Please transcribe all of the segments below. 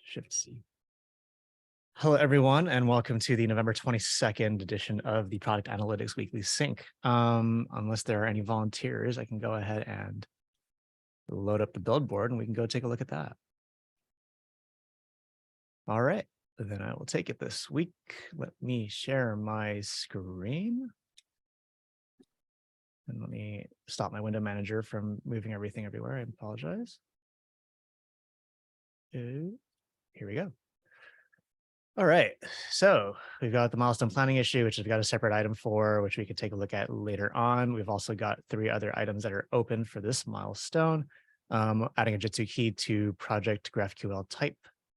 Shift C. Hello, everyone, and welcome to the November 22nd edition of the Product Analytics Weekly Sync. Unless there are any volunteers, I can go ahead and load up the build board and we can go take a look at that. All right, then I will take it this week. Let me share my screen. And let me stop my window manager from moving everything everywhere. I apologize. Here we go. All right, so we've got the milestone planning issue, which we've got a separate item for, which we could take a look at later on. We've also got 3 other items that are open for this milestone. Adding a Jitsi key to project GraphQL type.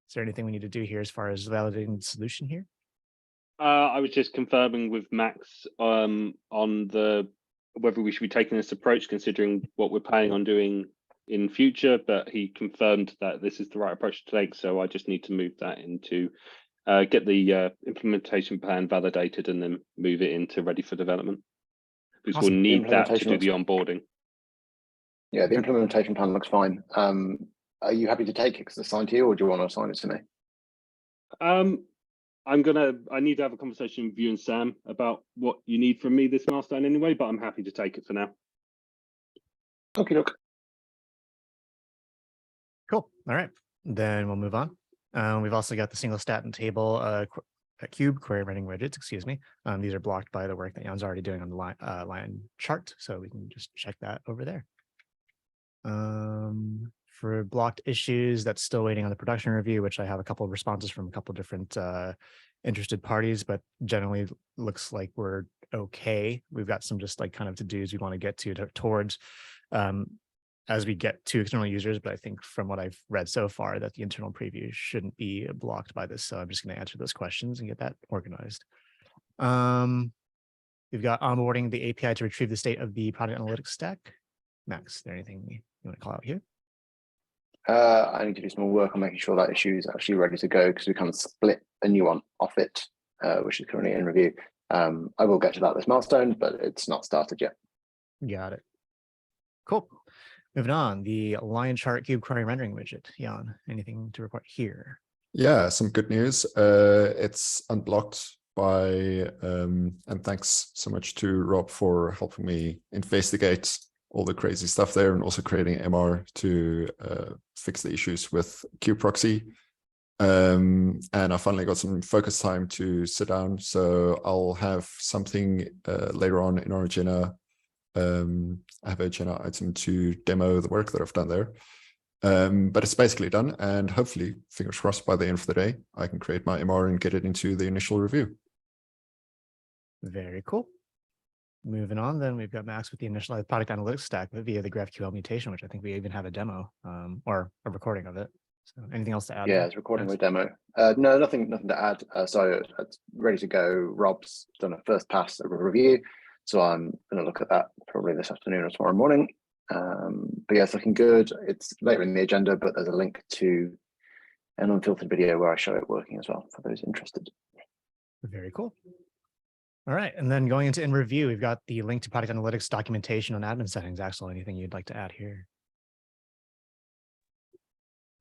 Is there anything we need to do here as far as validating the solution here? I was just confirming with Max on whether we should be taking this approach, considering what we're planning on doing in future, but he confirmed that this is the right approach to take. So I just need to move that into get the implementation plan validated and then move it into ready for development, because Awesome. we'll need that to do the onboarding. Yeah, the implementation plan looks fine. Are you happy to take it because it's assigned to you, or do you want to assign it to me? I need to have a conversation with you and Sam about what you need from me this milestone anyway, but I'm happy to take it for now. Okay, look. Cool. All right, then we'll move on. We've also got the single stat and table cube query running widgets, excuse me. These are blocked by the work that Jan's already doing on the line chart, so we can just check that over there. For blocked issues, that's still waiting on the production review, which I have a couple of responses from a couple of different interested parties, but generally looks like we're okay. We've got some just like kind of to-dos we want to get towards as we get to external users, but I think from what I've read so far that the internal preview shouldn't be blocked by this. So I'm just going to answer those questions and get that organized. We've got onboarding the API to retrieve the state of the product analytics stack. Max, is there anything you want to call out here? I need to do some more work on making sure that issue is actually ready to go, because we can't split a new one off it, which is currently in review. I will get to that this milestone, but it's not started yet. Got it. Cool. Moving on, the line chart cube query rendering widget. Jan, anything to report here? Yeah, some good news. It's unblocked by, and thanks so much to Rob for helping me investigate all the crazy stuff there, and also creating MR to fix the issues with kubepproxy. And I finally got some focus time to sit down, so I'll have something later on in our agenda. I have an agenda item to demo the work that I've done there. But it's basically done, and hopefully, fingers crossed, by the end of the day, I can create my MR and get it into the initial review. Very cool. Moving on, then we've got Max with the initialized product analytics stack via the GraphQL mutation, which I think we even have a demo or a recording of it. So anything else to add? Yeah, it's recording with demo. No, nothing to add. So it's ready to go. Rob's done a first pass of a review, so I'm going to look at that probably this afternoon or tomorrow morning. But yeah, it's looking good. It's later in the agenda, but there's a link to an unfiltered video where I show it working as well for those interested. Very cool. All right, and then going into in review, we've got the link to product analytics documentation on admin settings. Axel, anything you'd like to add here?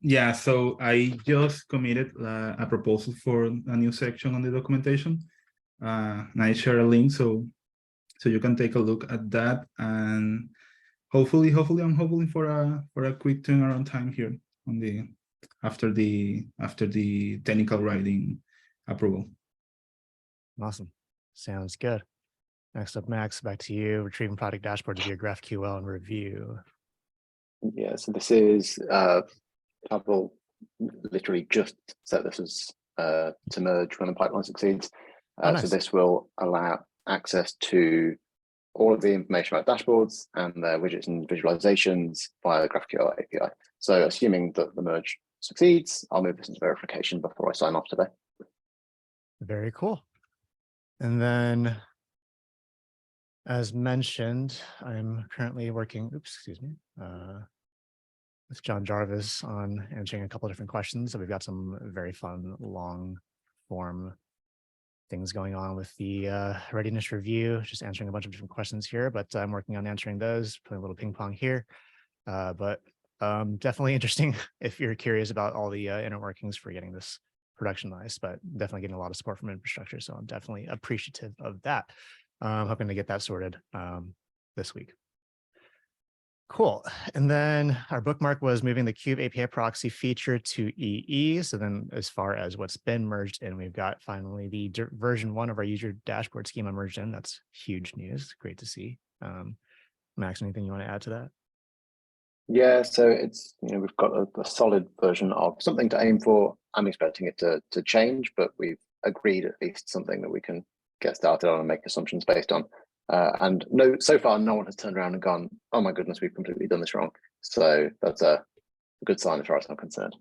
Yeah, so I just committed a proposal for a new section on the documentation, and I share a link so you can take a look at that, and hopefully I'm hoping for a quick turnaround time here on the after the technical writing approval. Awesome. Sounds good. Next up, Max, back to you. Retrieving product dashboards via GraphQL and review. Yeah, so this is Pablo literally just set this as to merge when the pipeline succeeds. Nice. So this will allow access to all of the information about dashboards and their widgets and visualizations via the GraphQL API. So assuming that the merge succeeds, I'll move this into verification before I sign off today. Very cool. And then, as mentioned, I'm currently working, with John Jarvis on answering a couple of different questions. So we've got some very fun, long form things going on with the readiness review, just answering a bunch of different questions here, but I'm working on answering those, putting a little ping pong here. But Definitely interesting if you're curious about all the inner workings for getting this productionized, but definitely getting a lot of support from infrastructure. So I'm definitely appreciative of that. I'm hoping to get that sorted this week. Cool. And then our bookmark was moving the Cube API proxy feature to EE. So then as far as what's been merged in, we've got finally the version 1 of our user dashboard schema merged in. That's huge news. Great to see. Max, anything you want to add to that? Yeah, so it's, we've got a solid version of something to aim for. I'm expecting it to change, but we've agreed at least something that we can get started on and make assumptions based on. And so far, no one has turned around and gone, oh my goodness, we've completely done this wrong. So that's a good sign as far as I'm concerned.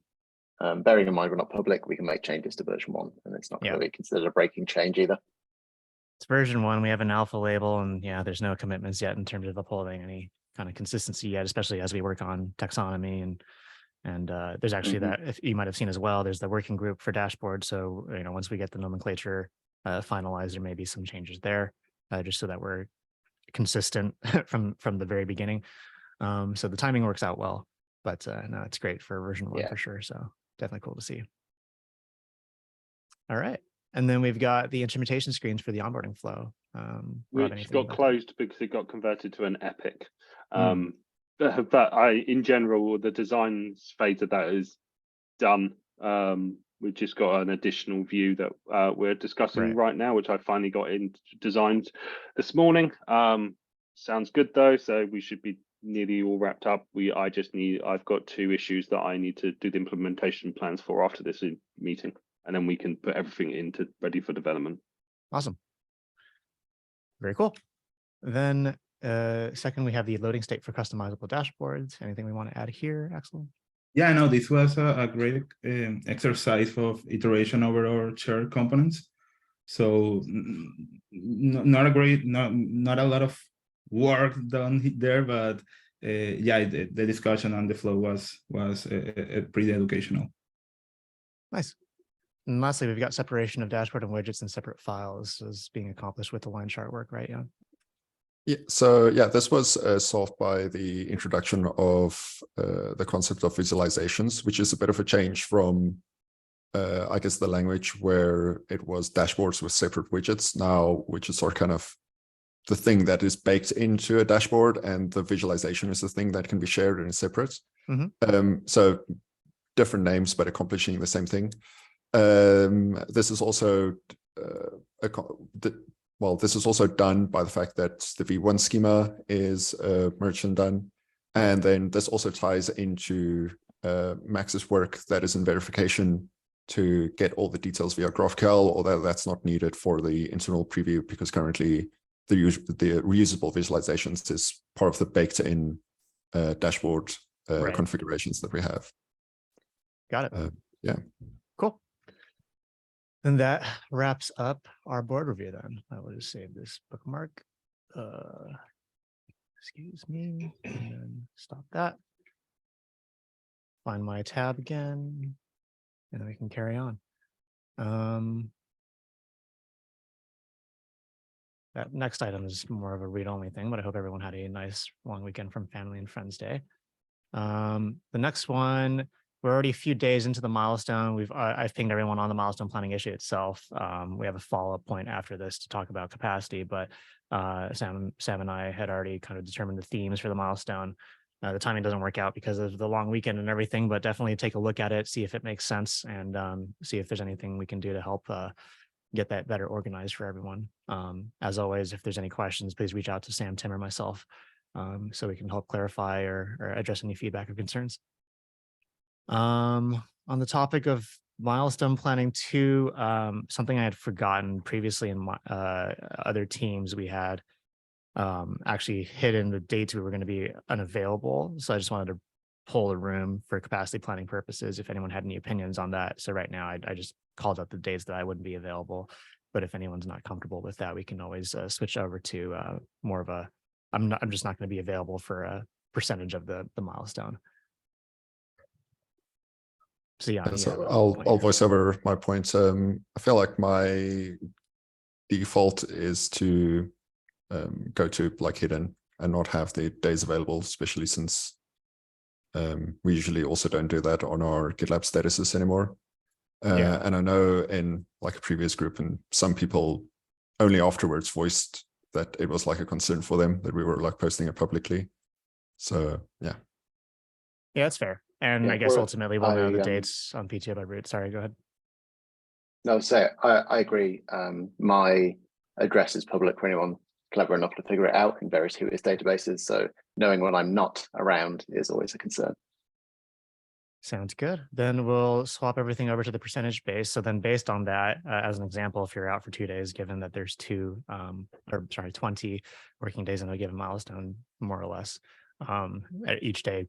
Bearing in mind we're not public, we can make changes to version 1, and it's not going to be considered a breaking change either. It's version 1. We have an alpha label, and yeah, there's no commitments yet in terms of upholding any kind of consistency yet, especially as we work on taxonomy and there's actually that, if you might have seen as well, there's the working group for dashboard. So once we get the nomenclature finalized, there may be some changes there, just so that we're consistent from the very beginning. So the timing works out well, but no, it's great for version 1 for sure. So definitely cool to see. All right. And then we've got the instrumentation screens for the onboarding flow. Which got closed because it got converted to an Epic. But in general, the design phase of that is done. We've just got an additional view that we're discussing right now, which I finally got in designed this morning. Sounds good though, so we should be nearly all wrapped up. I've got 2 issues that I need to do the implementation plans for after this meeting, and then we can put everything into ready for development. Awesome. Very cool. Then second, we have the loading state for customizable dashboards. Anything we want to add here, Axel? Yeah, no, this was a great exercise of iteration over our shared components. So not a lot of work done there, but yeah, the discussion on the flow was pretty educational. Nice. And lastly, we've got separation of dashboard and widgets in separate files as being accomplished with the line chart work, right? Yeah. Yeah, so yeah, this was solved by the introduction of the concept of visualizations, which is a bit of a change from, I guess, the language where it was dashboards with separate widgets. Now, widgets are kind of the thing that is baked into a dashboard, and the visualization is the thing that can be shared and is separate. So different names, but accomplishing the same thing. This is also this is also done by the fact that the V1 schema is merged and done. And then this also ties into Max's work that is in verification to get all the details via GraphQL, although that's not needed for the internal preview because currently the reusable visualizations is part of the baked in dashboard configurations that we have. Got it. Yeah. Cool. And that wraps up our board review then. I will just save this bookmark. Excuse me, and then stop that. Find my tab again, and then we can carry on. That next item is more of a read-only thing, but I hope everyone had a nice long weekend from Family and Friends Day. The next one, we're already a few days into the milestone. I've pinged everyone on the milestone planning issue itself. We have a follow-up point after this to talk about capacity, but Sam and I had already kind of determined the themes for the milestone. The timing doesn't work out because of the long weekend and everything, but definitely take a look at it, see if it makes sense, and see if there's anything we can do to help get that better organized for everyone. As always, if there's any questions, please reach out to Sam, Tim, or myself so we can help clarify or address any feedback or concerns. On the topic of milestone planning too, something I had forgotten previously in my other teams, we had actually hidden the dates we were going to be unavailable. So I just wanted to pull a room for capacity planning purposes if anyone had any opinions on that. So right now I just called out the dates that I wouldn't be available, but if anyone's not comfortable with that, we can always switch over to more of a, I'm just not going to be available for a percentage of the milestone. So yeah, so I'll voice over my point. I feel like my default is to go to like hidden and not have the days available, especially since We usually also don't do that on our GitLab statuses anymore. Yeah. And I know in like a previous group, and some people only afterwards voiced that it was like a concern for them that we were like posting it publicly. So yeah. Yeah, that's fair. And Yeah, I guess well, ultimately we'll know the I, dates on PTO by root. Sorry, go ahead. No, I agree. My address is public for anyone clever enough to figure it out in various Whois databases. So knowing when I'm not around is always a concern. Sounds good. Then we'll swap everything over to the percentage base. So then based on that, as an example, if you're out for 2 days, given that there's 20 working days in a given milestone, more or less, each day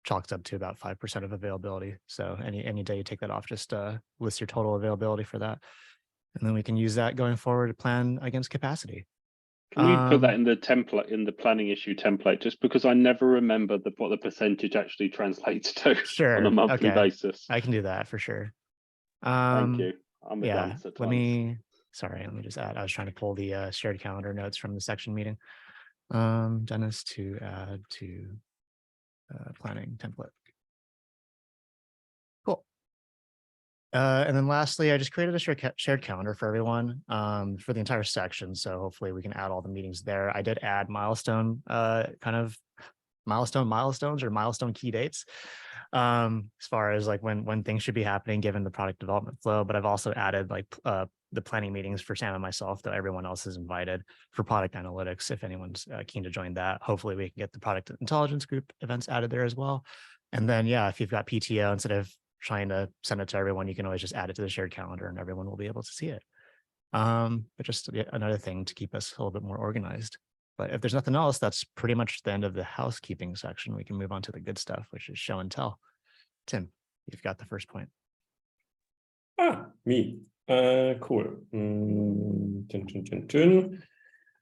chalks up to about 5% of availability. So any day you take that off, just list your total availability for that. And then we can use that going forward to plan against capacity. Can we put that in the template, in the planning issue template, just because I never remember what the percentage actually translates to on a monthly basis. I can do that for sure. Thank you. I'm a Yeah, dunce at let times. me just add, I was trying to pull the shared calendar notes from the section meeting. Dennis to add to planning template. Cool. And then lastly, I just created a shared calendar for everyone for the entire section. So hopefully we can add all the meetings there. I did add milestone milestones or milestone key dates as far as like when things should be happening given the product development flow. But I've also added like the planning meetings for Sam and myself, though everyone else is invited for product analytics. If anyone's keen to join that, hopefully we can get the product intelligence group events added there as well. And then, yeah, if you've got PTO, instead of trying to send it to everyone, you can always just add it to the shared calendar and everyone will be able to see it. But just another thing to keep us a little bit more organized. But if there's nothing else, that's pretty much the end of the housekeeping section. We can move on to the good stuff, which is show and tell. Tim, you've got the first point. Me. Cool.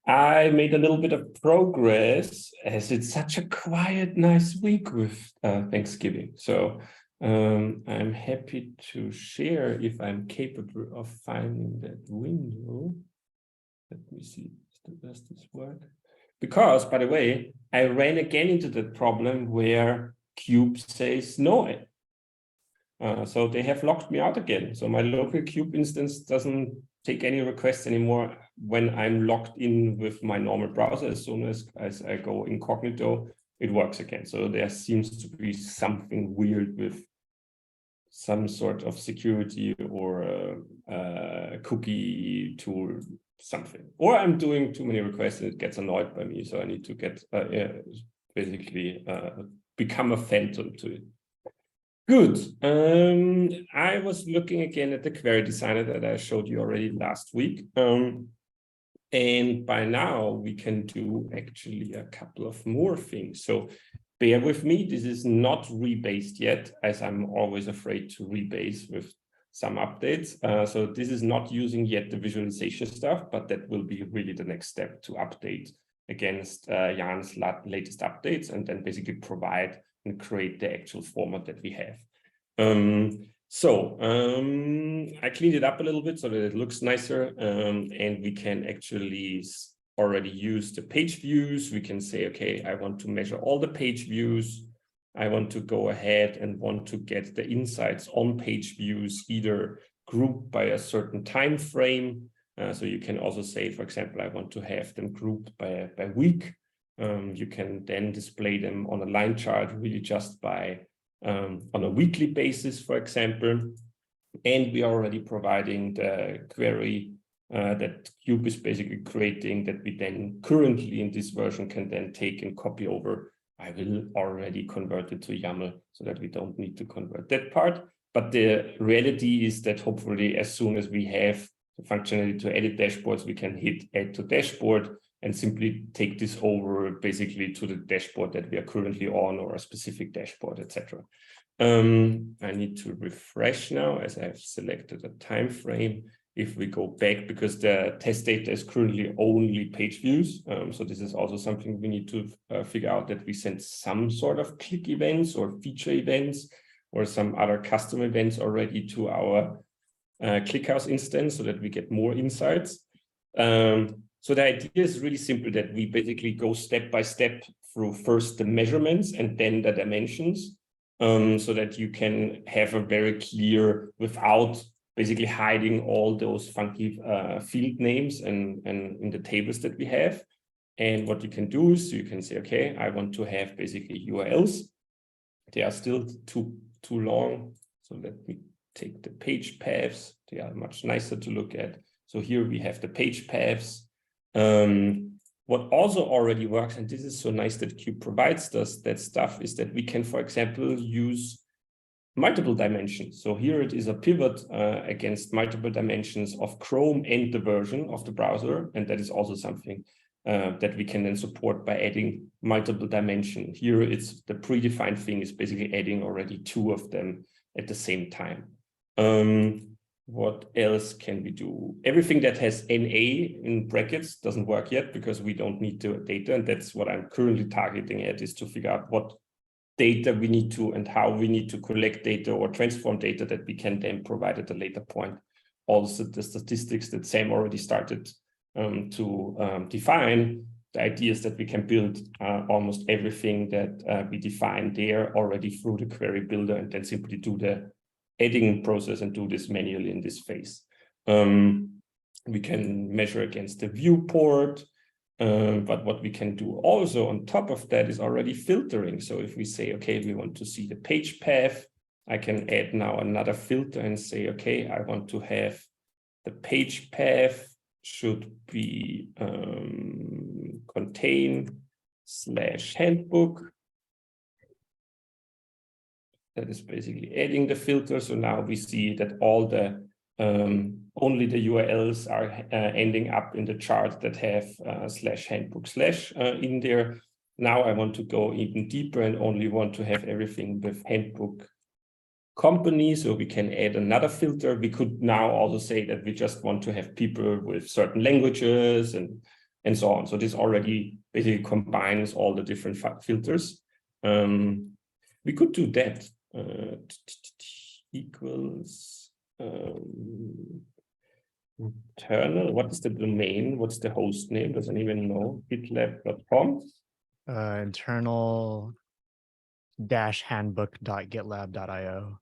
I made a little bit of progress as it's such a quiet, nice week with Thanksgiving. So I'm happy to share if I'm capable of finding that window. Let me see, does this work? Because, by the way, I ran again into the problem where Cube says no. So they have locked me out again. So my local Cube instance doesn't take any requests anymore when I'm logged in with my normal browser. As soon as I go incognito, it works again. So there seems to be something weird with some sort of security or a cookie tool, something. Or I'm doing too many requests and it gets annoyed by me. So I need to get basically become a phantom to it. Good. I was looking again at the query designer that I showed you already last week. And by now we can do actually a couple of more things. So bear with me, this is not rebased yet, as I'm always afraid to rebase with some updates. So this is not using yet the visualization stuff, but that will be really the next step to update against Jan's latest updates and then basically provide and create the actual format that we have. I cleaned it up a little bit so that it looks nicer, and we can actually already use the page views. We can say, okay, I want to measure all the page views. I want to go ahead and want to get the insights on page views, either grouped by a certain time frame. So you can also say, for example, I want to have them grouped by week. You can then display them on a line chart, really just by on a weekly basis, for example. And we are already providing the query that Cube is basically creating that we then currently in this version can then take and copy over. I will already convert it to YAML so that we don't need to convert that part. But the reality is that hopefully as soon as we have the functionality to edit dashboards, we can hit add to dashboard and simply take this over basically to the dashboard that we are currently on or a specific dashboard, etc. I need to refresh now as I've selected a time frame. If we go back, because the test data is currently only page views. So this is also something we need to figure out, that we send some sort of click events or feature events or some other custom events already to our ClickHouse instance so that we get more insights. So the idea is really simple, that we basically go step by step through first the measurements and then the dimensions, so that you can have a very clear, without basically hiding all those funky field names and in the tables that we have. And what you can do is you can say, okay, I want to have basically URLs. They are still too long. So let me take the page paths. They are much nicer to look at. So here we have the page paths. What also already works, and this is so nice that Cube provides us that stuff, is that we can, for example, use multiple dimensions. So here it is a pivot against multiple dimensions of Chrome and the version of the browser. And that is also something that we can then support by adding multiple dimensions. Here it's the predefined thing is basically adding already 2 of them at the same time. What else can we do? Everything that has NA in brackets doesn't work yet because we don't need the data. And that's what I'm currently targeting at, is to figure out what data we need to and how we need to collect data or transform data that we can then provide at a later point. Also the statistics that Sam already started to define. The idea is that we can build almost everything that we define there already through the query builder, and then simply do the editing process and do this manually in this phase. We can measure against the viewport, but what we can do also on top of that is already filtering. So if we say, okay, we want to see the page path, I can add now another filter and say, okay, I want to have the page path should be contain/handbook. That is basically adding the filter. So now we see that all the only the URLs are ending up in the chart that have /handbook/ in there. Now I want to go even deeper and only want to have everything with handbook company. So we can add another filter. We could now also say that we just want to have people with certain languages and so on. So this already basically combines all the different filters. We could do that. Equals internal. What is the domain? What's the host name? Doesn't even know. GitLab.com. internal-handbook.gitlab.io.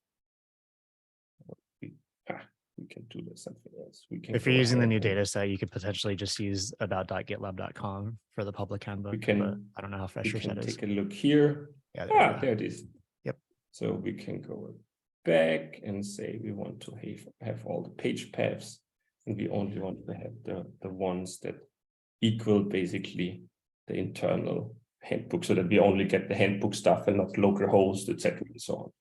We can do this something else. We can. If you're using the new data set, you could potentially just use about.gitlab.com for the public handbook. We can, but I don't know how fresh your set is. Take a look here. Yeah, there it is. Yep. So we can go back and say we want to have all the page paths, and we only want to have the ones that equal basically the internal handbook, so that we only get the handbook stuff and not localhost, etc. and so on.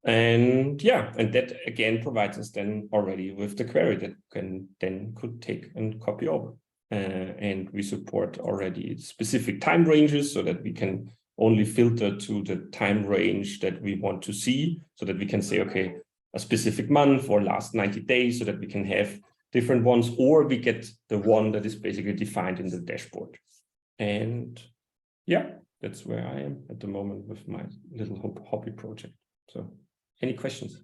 And yeah, and that again provides us then already with the query that could take and copy over. And we support already specific time ranges so that we can only filter to the time range that we want to see, so that we can say, okay, a specific month or last 90 days, so that we can have different ones, or we get the one that is basically defined in the dashboard. And yeah, that's where I am at the moment with my little hobby project. So any questions?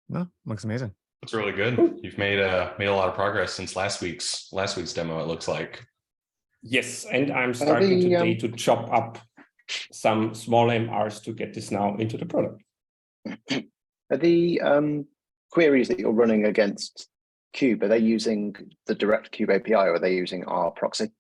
No, looks amazing. It's really good. Cool. You've made a lot of progress since last week's demo, it looks like. Yes, and I'm starting today to chop up some small MRs to get this now into the product. Are the queries that you're running against Cube, are they using the direct Cube API, or are they using our proxy?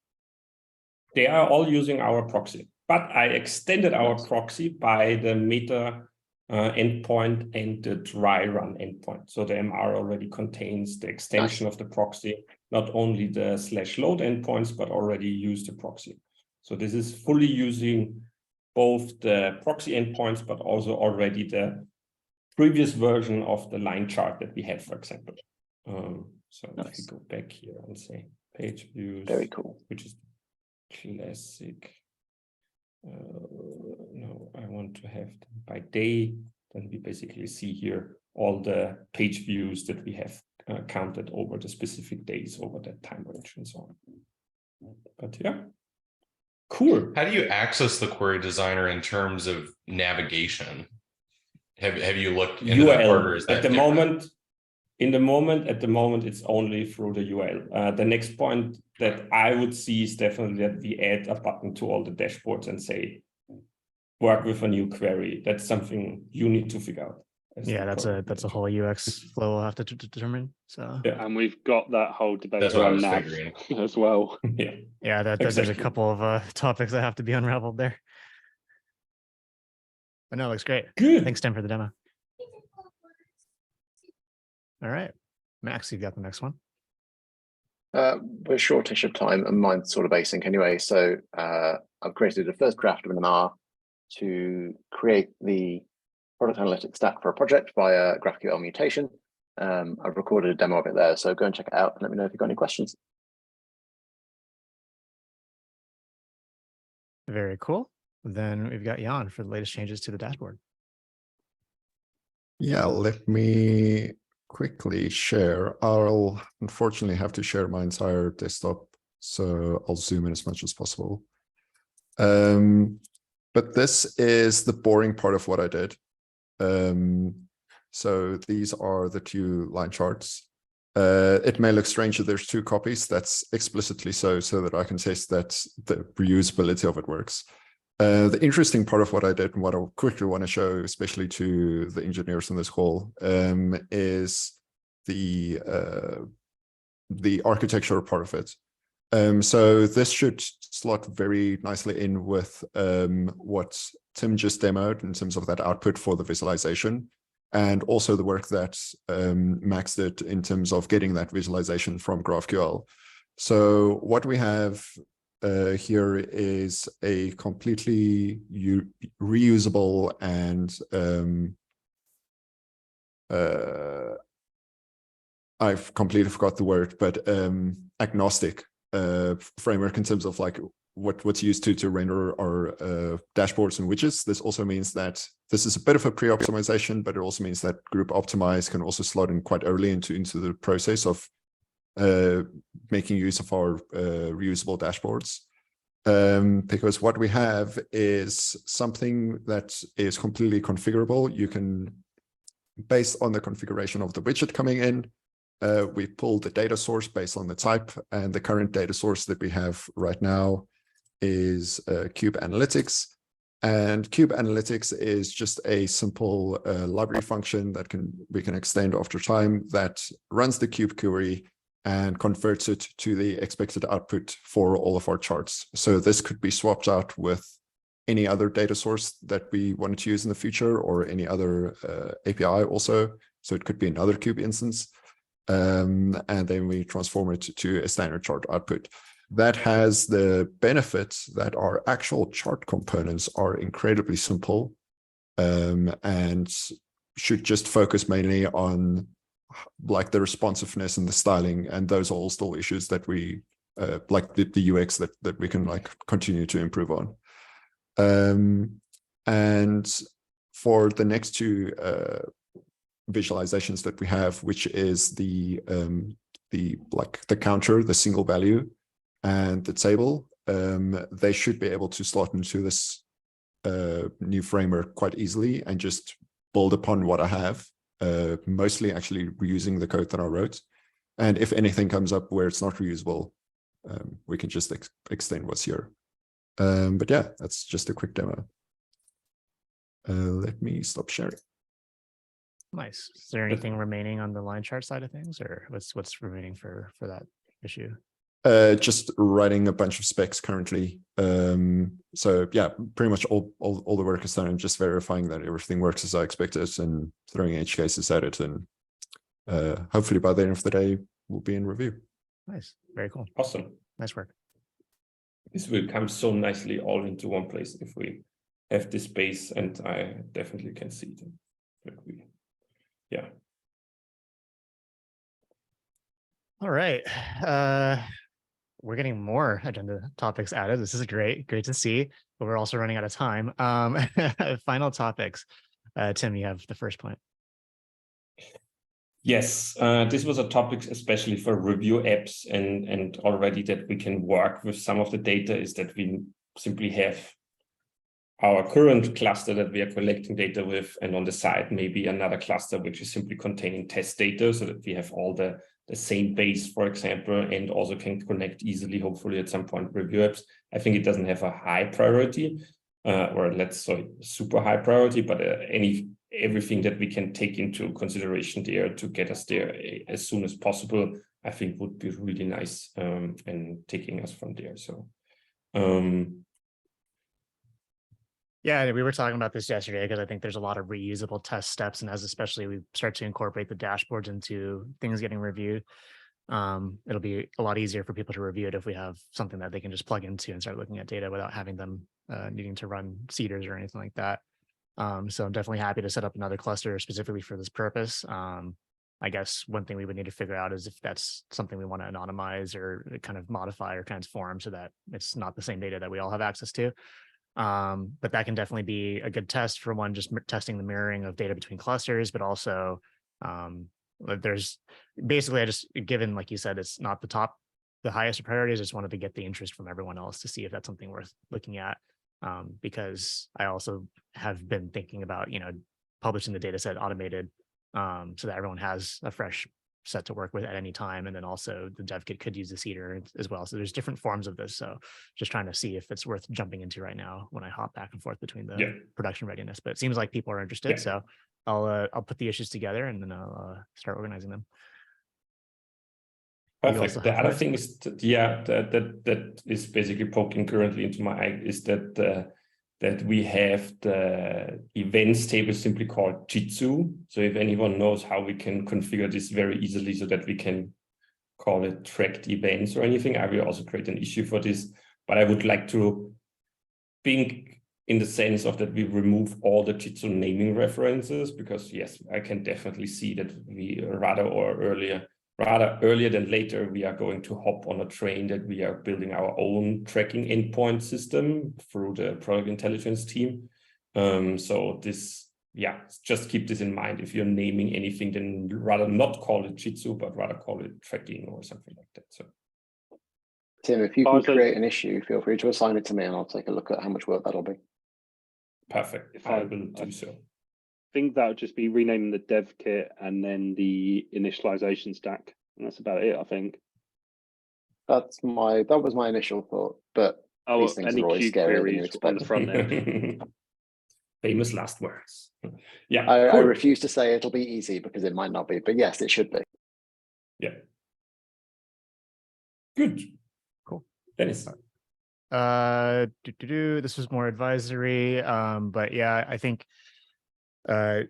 They are all using our proxy, but I extended our proxy by the meta endpoint and the dry run endpoint. So the MR already contains the extension of the proxy, not only the /load endpoints, but already use the proxy. So this is fully using both the proxy endpoints, but also already the previous version of the line chart that we had, for example. So if we go back here and say page views, very cool, which is classic. No, I want to have them by day. Then we basically see here all the page views that we have counted over the specific days over that time range and so on. But yeah, cool. How do you access the query designer in terms of navigation? Have you looked into that part, or is that at the different? moment? at the moment, it's only through the UL. The next point that I would see is definitely that we add a button to all the dashboards and say, work with a new query. That's something you need to figure out. Yeah, that's a whole UX flow we'll have to determine. So yeah, and we've got that whole debate That's what I around was nav figuring. as well. yeah, there's a exactly. couple of topics that have to be unraveled there. But no, it looks great. Good. Thanks, Tim, for the demo. All right, Max, you've got the next one. We're shortish of time and mine's sort of async anyway. So I've created a first draft of an MR to create the product analytics stack for a project via GraphQL mutation. I've recorded a demo of it there, so go and check it out and let me know if you've got any questions. Very cool. Then we've got Jan for the latest changes to the dashboard. Yeah, let me quickly share. I'll unfortunately have to share my entire desktop, so I'll zoom in as much as possible. But this is the boring part of what I did. So these are the two line charts. It may look strange that there's two copies. That's explicitly so that I can test that the reusability of it works. The interesting part of what I did and what I quickly want to show, especially to the engineers in this call, is the architecture part of it. So this should slot very nicely in with what Tim just demoed in terms of that output for the visualization, and also the work that Max did in terms of getting that visualization from GraphQL. So what we have here is a completely reusable and I've completely forgot the word, but agnostic framework in terms of like what's used to render our dashboards and widgets. This also means that this is a bit of a pre-optimization, but it also means that group optimize can also slot in quite early into the process of making use of our reusable dashboards. Because what we have is something that is completely configurable. You can, based on the configuration of the widget coming in, we pull the data source based on the type, and the current data source that we have right now is Cube Analytics. And Cube Analytics is just a simple library function that we can extend after time that runs the Cube query and converts it to the expected output for all of our charts. So this could be swapped out with any other data source that we wanted to use in the future, or any other API also. So it could be another Cube instance. And then we transform it to a standard chart output. That has the benefit that our actual chart components are incredibly simple and should just focus mainly on like the responsiveness and the styling, and those are all still issues that we like the UX that we can like continue to improve on. And for the next two visualizations that we have, which is the counter, the single value, and the table, they should be able to slot into this new framework quite easily and just build upon what I have, mostly actually reusing the code that I wrote. And if anything comes up where it's not reusable, we can just extend what's here. But yeah, that's just a quick demo. Let me stop sharing. Nice. Is there anything remaining on the line chart side of things, or what's remaining for that issue? Just writing a bunch of specs currently. So yeah, pretty much all the work is done, and just verifying that everything works as I expected and throwing edge cases at it. And hopefully by the end of the day, we'll be in review. Nice. Very cool. Awesome. Nice work. This will come so nicely all into one place if we have this space, and I definitely can see it. Yeah. All right. We're getting more agenda topics added. This is great to see, but we're also running out of time. Final topics. Tim, you have the first point. Yes, this was a topic especially for review apps, and already that we can work with some of the data is that we simply have our current cluster that we are collecting data with, and on the side, maybe another cluster which is simply containing test data so that we have all the same base, for example, and also can connect easily, hopefully at some point, review apps. I think it doesn't have a high priority, or let's say super high priority, but everything that we can take into consideration there to get us there as soon as possible, I think would be really nice, and taking us from there. So, yeah, we were talking about this yesterday because I think there's a lot of reusable test steps, and as especially we start to incorporate the dashboards into things getting reviewed, it'll be a lot easier for people to review it if we have something that they can just plug into and start looking at data without having them needing to run seeders or anything like that. So I'm definitely happy to set up another cluster specifically for this purpose. I guess one thing we would need to figure out is if that's something we want to anonymize or kind of modify or transform so that it's not the same data that we all have access to. But that can definitely be a good test for one, just testing the mirroring of data between clusters, but also there's basically, I just, given, like you said, it's not the highest priority, I just wanted to get the interest from everyone else to see if that's something worth looking at. Because I also have been thinking about, publishing the data set automated, so that everyone has a fresh set to work with at any time. And then also the dev kit could use the seeder as well. So there's different forms of this. So just trying to see if it's worth jumping into right now when I hop back and forth between the production readiness. But it seems like people are interested. So I'll put the issues together and then I'll start organizing them. Perfect. The other thing is that is basically poking currently into my eye is that that we have the events table simply called Jitsu. So if anyone knows how we can configure this very easily so that we can call it tracked events or anything, I will also create an issue for this. But I would like to think in the sense of that we remove all the Jitsu naming references, because yes, I can definitely see that we rather earlier than later, we are going to hop on a train that we are building our own tracking endpoint system through the product intelligence team. So this, just keep this in mind. If you're naming anything, then rather not call it Jitsu, but rather call it tracking or something like that. So, Tim, if you can create an issue, feel free to assign it to me and I'll take a look at how much work that'll be. Perfect. If I will do so. I think that would just be renaming the dev kit and then the initialization stack. And that's about it, I think. That was my initial thought, but these things are always scarier than you expect. On the front end. Famous last words. Yeah. I refuse to say it'll be easy because it might not be, but yes, it should be. Yeah. Good. Cool. Dennis. This was more advisory, but yeah, I think the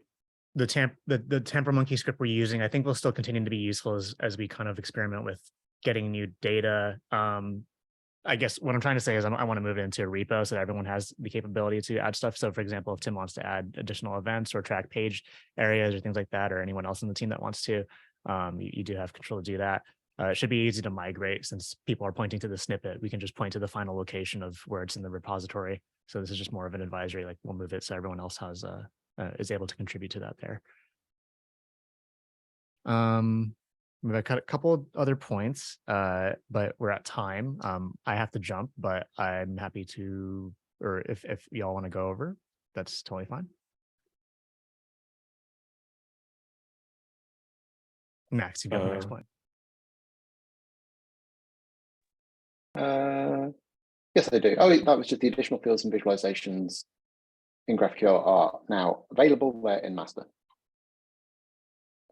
Tamper Monkey script we're using, I think will still continue to be useful as we kind of experiment with getting new data. I guess what I'm trying to say is I want to move it into a repo so that everyone has the capability to add stuff. So for example, if Tim wants to add additional events or track page areas or things like that, or anyone else in the team that wants to, you do have control to do that. It should be easy to migrate since people are pointing to the snippet. We can just point to the final location of where it's in the repository. So this is just more of an advisory, like we'll move it so everyone else has is able to contribute to that there. We've got a couple other points, but we're at time. I have to jump, but I'm happy to, or if y'all want to go over, that's totally fine. Max, you got the next point. Yes, I do. Oh, that was just the additional fields and visualizations in GraphQL are now available. They're in master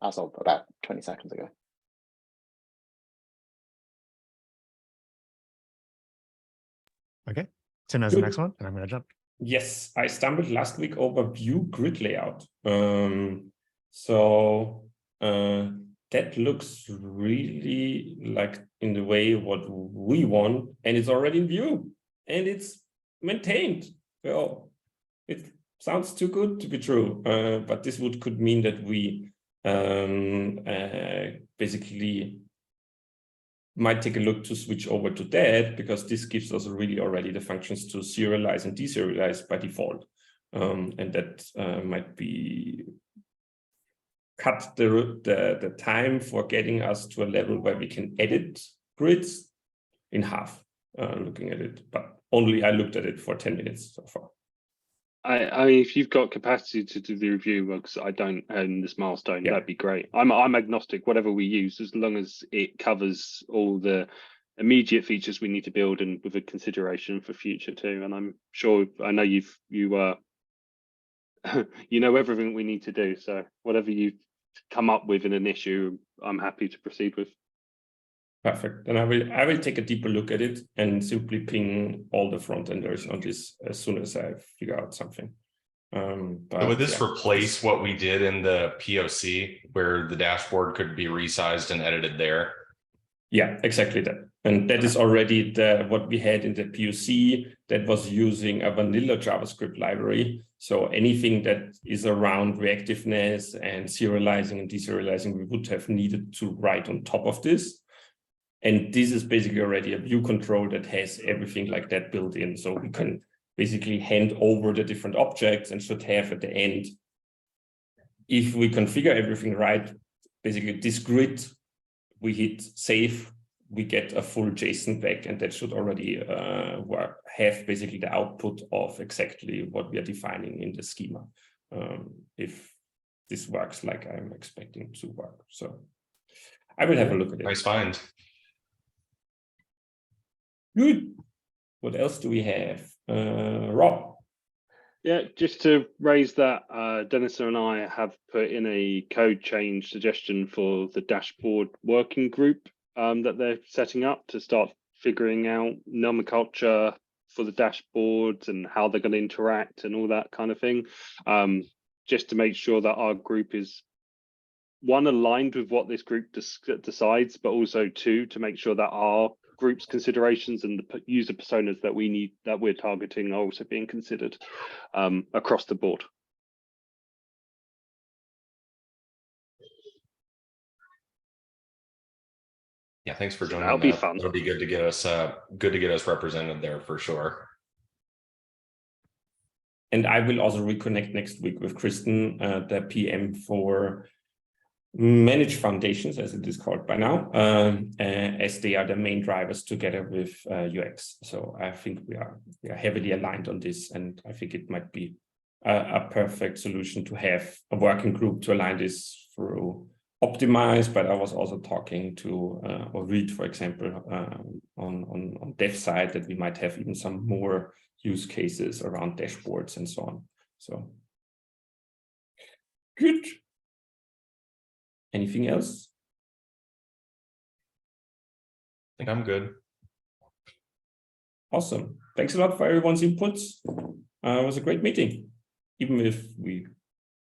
as of about 20 seconds ago. Okay, Tim has the next one, and I'm going to jump. Yes, I stumbled last week over view grid layout. That looks really like in the way what we want, and it's already in view, and it's maintained. So it sounds too good to be true, but this could mean that we basically might take a look to switch over to that, because this gives us really already the functions to serialize and deserialize by default, and that might be cut the time for getting us to a level where we can edit grids in half, looking at it, but only I looked at it for 10 minutes so far. I mean, if you've got capacity to do the review, because I don't own this milestone, Yeah. that'd be great. I'm agnostic, whatever we use, as long as it covers all the immediate features we need to build and with a consideration for future too. And I'm sure I know you you know everything we need to do. So whatever you come up with in an issue, I'm happy to proceed with. Perfect. And I will take a deeper look at it and simply ping all the front enders on this as soon as I figure out something. But would this replace what we did in the POC where the dashboard could be resized and edited there? Yeah, exactly that. And that is already what we had in the POC that was using a vanilla JavaScript library. So anything that is around reactiveness and serializing and deserializing, we would have needed to write on top of this. And this is basically already a view control that has everything like that built in. So we can basically hand over the different objects and should have at the end, if we configure everything right, basically this grid, we hit save, we get a full JSON back, and that should already have basically the output of exactly what we are defining in the schema. If this works like I'm expecting to work. So I will have a look at it. Nice find. Good. What else do we have? Rob? Yeah, just to raise that, Dennis and I have put in a code change suggestion for the dashboard working group that they're setting up to start figuring out nomenclature for the dashboards and how they're going to interact and all that kind of thing. Just to make sure that our group is, one, aligned with what this group decides, but also two, to make sure that our group's considerations and the user personas that we need, that we're targeting, are also being considered across the board. Yeah, thanks for joining. That'll be fun. It'll be good to get us represented there for sure. And I will also reconnect next week with Kristen, the PM for Managed Foundations, as it is called by now, as they are the main drivers together with UX. So I think we are heavily aligned on this, and I think it might be a perfect solution to have a working group to align this through Optimize. But I was also talking to or read, for example, on dev side, that we might have even some more use cases around dashboards and so on. So good. Anything else? I think I'm good. Awesome. Thanks a lot for everyone's inputs. It was a great meeting, even if we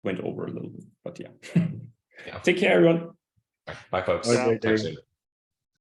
went over a little bit, but yeah. Yeah. Take care, everyone. Bye, folks. Bye. Talk soon.